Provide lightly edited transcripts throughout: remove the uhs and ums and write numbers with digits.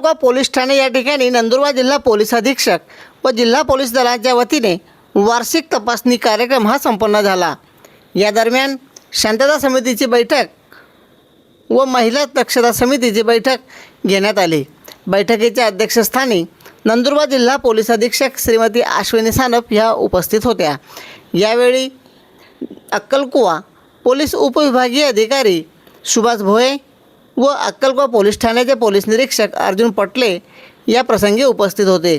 अक्कलकोवा police Thane या ठिकाणी नंदुरबार जिल्हा पोलीस अधीक्षक व जिल्हा पोलीस दलाच्या वतीने वार्षिक तपासणी कार्यक्रम हा संपन्न झाला। या दरम्यान शांतता समितीची बैठक व महिला दक्षता समितीची बैठक घेण्यात आली। बैठकीच्या अध्यक्षस्थानी नंदुरबार जिल्हा पोलीस अधीक्षक श्रीमती अश्विनी सानप ह्या उपस्थित होत्या। यावेळी अक्कलकोवा पोलीस उपविभागीय अधिकारी सुभाष भोये व अक्कलकोवा पोलीस ठाण्याचे पोलीस निरीक्षक अर्जुन पटले या प्रसंगी उपस्थित होते।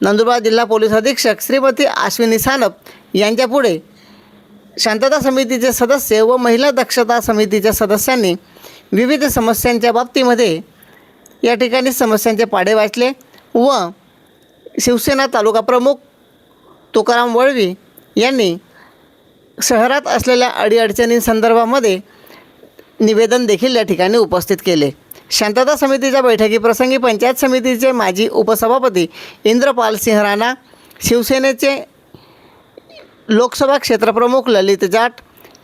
नंदुरबार जिल्हा पोलीस अधीक्षक श्रीमती अश्विनी सानप यांच्या पुढे शांतता समितीचे सदस्य व महिला दक्षता समितीच्या सदस्यांनी विविध समस्यांच्या बाबतीमध्ये या ठिकाणी समस्यांचे पाढे वाचले व शिवसेना तालुका प्रमुख तुकाराम वळवी यांनी शहरात असलेल्या अडीअडचणींसंदर्भामध्ये निवेदन देखील या ठिकाणी उपस्थित केले। शांतता समितीच्या बैठकीप्रसंगी पंचायत समितीचे माजी उपसभापती इंद्रपाल सिंह राणा, शिवसेनेचे लोकसभा क्षेत्रप्रमुख ललित जाट,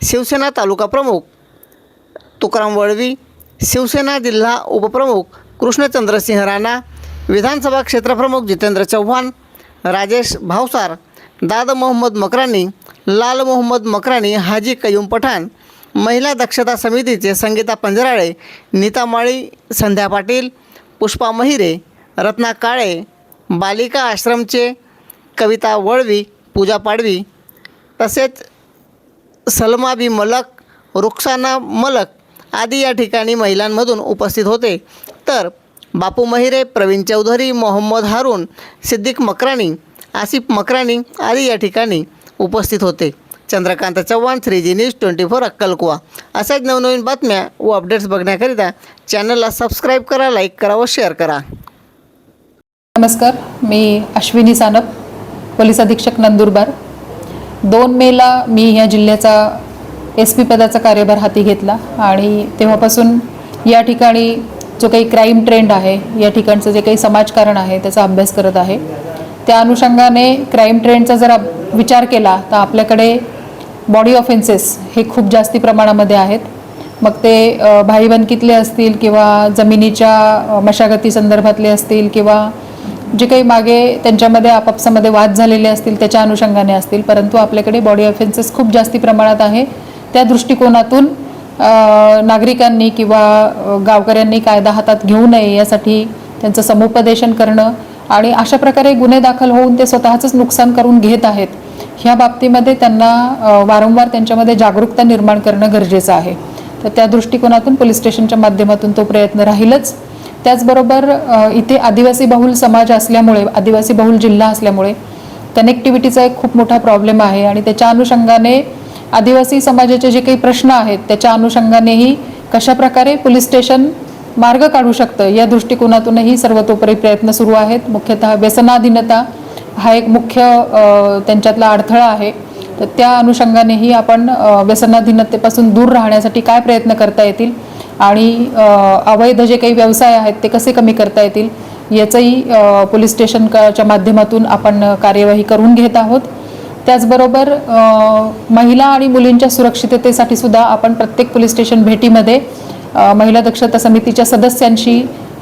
शिवसेना तालुका प्रमुख तुकाराम वळवी, शिवसेना जिल्हा उपप्रमुख कृष्णचंद्रसिंह राणा, विधानसभा क्षेत्रप्रमुख जितेंद्र चव्हाण, राजेश भावसार, दाद मोहम्मद मकरानी, लाल मोहम्मद मकरानी, हाजी कयूम पठाण, महिला दक्षता समितीचे संगीता पंजराळे, नीता माळी, संध्या पाटील, पुष्पा महिरे, रत्ना काळे, बालिका आश्रमचे कविता वळवी, पूजा पाडवी तसेच सलमा बी मलक, रुखसाना मलक आदी या ठिकाणी महिलांमधून उपस्थित होते। तर बापू महिरे, प्रवीण चौधरी, मोहम्मद हारून, सिद्दीक मकरानी, आसिफ मकरानी आदी या ठिकाणी उपस्थित होते। Chandrakant Chavan, 3G news 24 अक्कलकोवा। अशाच नवनवीन बातम्या व अपडेट्स बघण्याकरिता चॅनलला सबस्क्राईब करा, लाईक करा व शेअर करा। नमस्कार, मी अश्विनी सानप, पोलीस अधीक्षक नंदुरबार। 2 मेला मी या जिल्ह्याचा SP पदाचा कार्यभार हाती घेतला आणि तेव्हापासून या ठिकाणी जो काही क्राईम ट्रेंड आहे, या ठिकाणचं जे काही समाजकारण आहे त्याचा अभ्यास करत आहे। त्या अनुषंगाने क्राईम ट्रेंडचा जर विचार केला तर आपल्याकडे बॉडी ऑफेन्सेस हे खूप जास्ती प्रमाणामध्ये आहेत। मग ते भाईबंदकीतले असतील किंवा जमिनीच्या मशागती संदर्भातले असतील किंवा जे काही मागे त्यांच्यामध्ये आपापसामध्ये वाद झालेले असतील त्याच्या अनुषंगाने असतील, परंतु आपल्याकडे बॉडी ऑफेन्सेस खूप जास्ती प्रमाणात आहे। त्या दृष्टिकोनातून नागरिकांनी किंवा गावकऱ्यांनी कायदा हातात घेऊ नये यासाठी त्यांचं समुपदेशन करणं आणि अशा प्रकारे गुन्हे दाखल होऊन ते स्वतःचंच नुकसान करून घेत आहेत, ह्या बाबतीमध्ये त्यांना वारंवार त्यांच्यामध्ये जागरूकता निर्माण करणं गरजेचं आहे। तर त्या दृष्टिकोनातून पोलीस स्टेशनच्या माध्यमातून तो प्रयत्न राहीलच। त्याचबरोबर इथे आदिवासी बहुल समाज असल्यामुळे, आदिवासी बहुल जिल्हा असल्यामुळे कनेक्टिव्हिटीचा एक खूप मोठा प्रॉब्लेम आहे आणि त्याच्या अनुषंगाने आदिवासी समाजाचे जे काही प्रश्न आहेत त्याच्या अनुषंगानेही कशा प्रकारे पोलीस स्टेशन मार्ग काढू शकतं या दृष्टिकोनातूनही सर्वतोपरी प्रयत्न सुरू आहेत। मुख्यतः व्यसनाधीनता हा एक मुख्य त्यांच्यातला अडथळा आहे। तर त्या अनुषंगानेही आपण व्यसनाधीनतेपासून दूर राहण्यासाठी काय प्रयत्न करता येतील आणि अवैध जे काही व्यवसाय आहेत ते कसे कमी करता येतील याचंही पोलीस स्टेशनच्या माध्यमातून आपण कार्यवाही करून घेत आहोत। त्याचबरोबर महिला आणि मुलींच्या सुरक्षिततेसाठी सुद्धा आपण प्रत्येक पोलीस स्टेशन भेटीमध्ये महिला दक्षता समितीच्या सदस्यांशी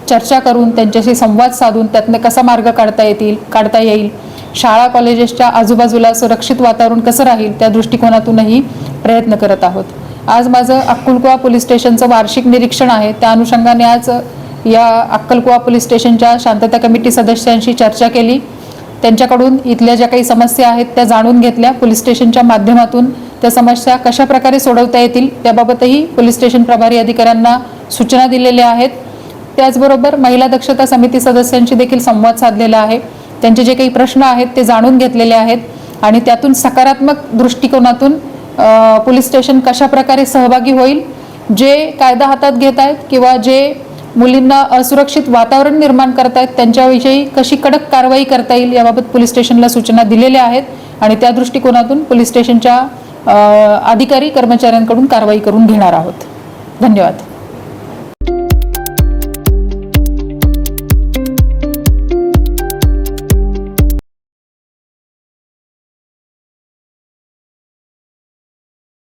चर्चा करून त्यांच्याशी संवाद साधून त्यातनं कसा मार्ग काढता येईल, शाळा कॉलेजेसच्या आजूबाजूला सुरक्षित वातावरण कसं राहील त्या दृष्टिकोनातूनही प्रयत्न करत आहोत। आज माझं अक्कलकोवा पोलीस स्टेशनचं वार्षिक निरीक्षण आहे। त्या अनुषंगाने आज या अक्कलकोवा पोलीस स्टेशनच्या शांतता कमिटी सदस्यांशी चर्चा केली, त्यांच्याकडून इथल्या ज्या काही समस्या आहेत त्या जाणून घेतल्या। पोलीस स्टेशनच्या माध्यमातून त्या समस्या कशा प्रकारे सोडवता येतील त्याबाबतही पोलीस स्टेशन प्रभारी अधिकाऱ्यांना सूचना दिलेल्या आहेत। त्याचबरोबर महिला दक्षता समिती सदस्यांशी देखील संवाद साधलेला आहे, त्यांचे जे काही प्रश्न आहेत ते जाणून घेतलेले आहेत आणि त्यातून सकारात्मक दृष्टिकोनातून पोलीस स्टेशन कशा प्रकारे सहभागी होईल, जे कायदा हातात घेत आहेत किंवा जे मुलींना असुरक्षित वातावरण निर्माण करतायत त्यांच्याविषयी कशी कडक कारवाई करता येईल याबाबत पोलीस स्टेशनला सूचना दिलेल्या आहेत आणि त्या दृष्टिकोनातून पोलीस स्टेशनच्या अधिकारी कर्मचाऱ्यांकडून कारवाई करून घेणार आहोत। धन्यवाद।